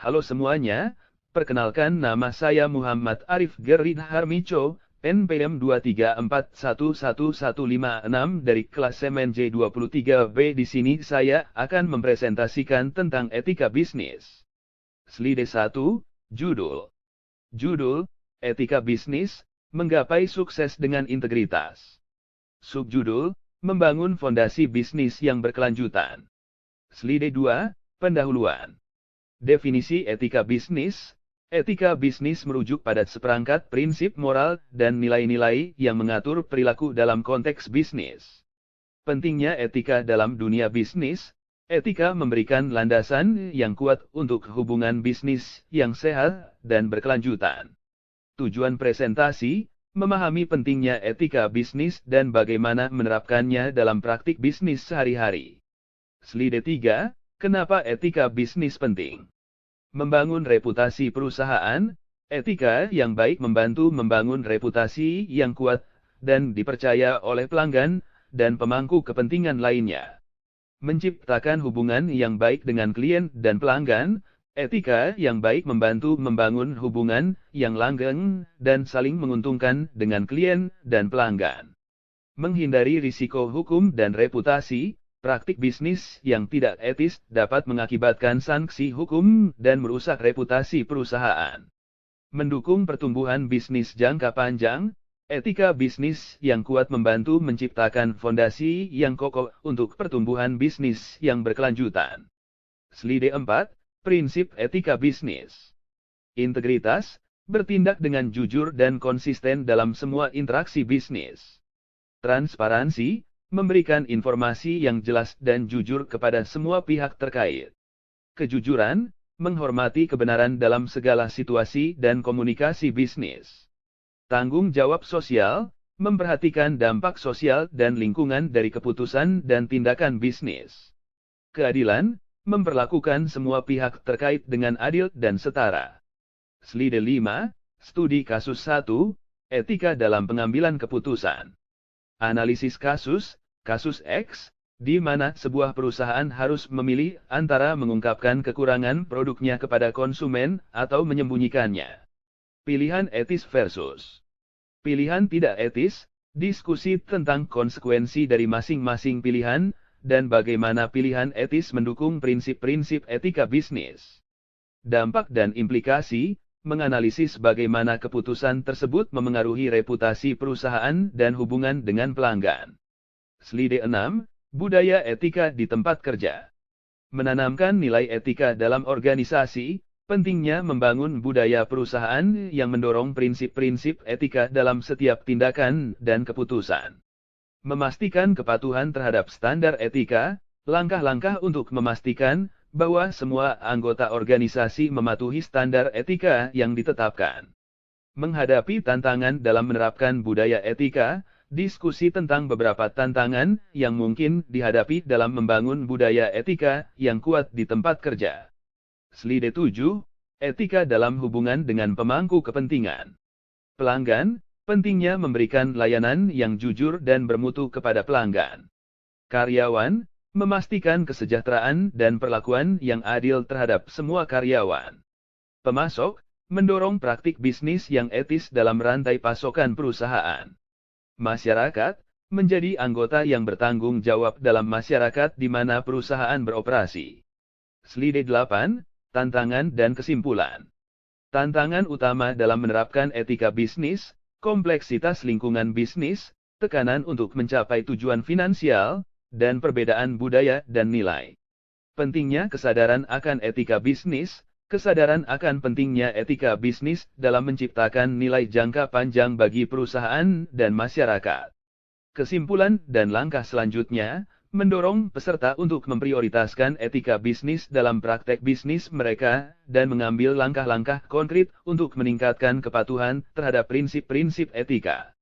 Halo semuanya, perkenalkan nama saya Muhammad Arif Gerid Harmico, NPM 234111156 dari kelas MNJ 23B. Di sini saya akan mempresentasikan tentang etika bisnis. Slide 1, Judul. Etika bisnis, menggapai sukses dengan integritas. Subjudul, membangun fondasi bisnis yang berkelanjutan. Slide 2, Pendahuluan. Definisi etika bisnis. Etika bisnis merujuk pada seperangkat prinsip moral dan nilai-nilai yang mengatur perilaku dalam konteks bisnis. Pentingnya etika dalam dunia bisnis. Etika memberikan landasan yang kuat untuk hubungan bisnis yang sehat dan berkelanjutan. Tujuan presentasi, memahami pentingnya etika bisnis dan bagaimana menerapkannya dalam praktik bisnis sehari-hari. Slide 3. Kenapa etika bisnis penting? Membangun reputasi perusahaan. Etika yang baik membantu membangun reputasi yang kuat dan dipercaya oleh pelanggan dan pemangku kepentingan lainnya. Menciptakan hubungan yang baik dengan klien dan pelanggan. Etika yang baik membantu membangun hubungan yang langgeng dan saling menguntungkan dengan klien dan pelanggan. Menghindari risiko hukum dan reputasi. Praktik bisnis yang tidak etis dapat mengakibatkan sanksi hukum dan merusak reputasi perusahaan. Mendukung pertumbuhan bisnis jangka panjang. Etika bisnis yang kuat membantu menciptakan fondasi yang kokoh untuk pertumbuhan bisnis yang berkelanjutan. Slide 4, Prinsip etika bisnis. Integritas, bertindak dengan jujur dan konsisten dalam semua interaksi bisnis. Transparansi, memberikan informasi yang jelas dan jujur kepada semua pihak terkait. Kejujuran, menghormati kebenaran dalam segala situasi dan komunikasi bisnis. Tanggung jawab sosial, memperhatikan dampak sosial dan lingkungan dari keputusan dan tindakan bisnis. Keadilan, memperlakukan semua pihak terkait dengan adil dan setara. Slide 5, Studi kasus 1, Etika dalam pengambilan keputusan. Analisis kasus X, di mana sebuah perusahaan harus memilih antara mengungkapkan kekurangan produknya kepada konsumen atau menyembunyikannya. Pilihan etis versus pilihan tidak etis, diskusi tentang konsekuensi dari masing-masing pilihan, dan bagaimana pilihan etis mendukung prinsip-prinsip etika bisnis. Dampak dan implikasi, menganalisis bagaimana keputusan tersebut memengaruhi reputasi perusahaan dan hubungan dengan pelanggan. Slide 6, Budaya etika di tempat kerja. Menanamkan nilai etika dalam organisasi. Pentingnya membangun budaya perusahaan yang mendorong prinsip-prinsip etika dalam setiap tindakan dan keputusan. Memastikan kepatuhan terhadap standar etika. Langkah-langkah untuk memastikan bahwa semua anggota organisasi mematuhi standar etika yang ditetapkan. Menghadapi tantangan dalam menerapkan budaya etika. Diskusi tentang beberapa tantangan yang mungkin dihadapi dalam membangun budaya etika yang kuat di tempat kerja. Slide 7, Etika dalam hubungan dengan pemangku kepentingan. Pelanggan, pentingnya memberikan layanan yang jujur dan bermutu kepada pelanggan. Karyawan, memastikan kesejahteraan dan perlakuan yang adil terhadap semua karyawan. Pemasok, mendorong praktik bisnis yang etis dalam rantai pasokan perusahaan. Masyarakat, menjadi anggota yang bertanggung jawab dalam masyarakat di mana perusahaan beroperasi. Slide 8, Tantangan dan kesimpulan. Tantangan utama dalam menerapkan etika bisnis, kompleksitas lingkungan bisnis, tekanan untuk mencapai tujuan finansial, dan perbedaan budaya dan nilai. Pentingnya kesadaran akan etika bisnis. Kesadaran akan pentingnya etika bisnis dalam menciptakan nilai jangka panjang bagi perusahaan dan masyarakat. Kesimpulan dan langkah selanjutnya, mendorong peserta untuk memprioritaskan etika bisnis dalam praktek bisnis mereka, dan mengambil langkah-langkah konkret untuk meningkatkan kepatuhan terhadap prinsip-prinsip etika.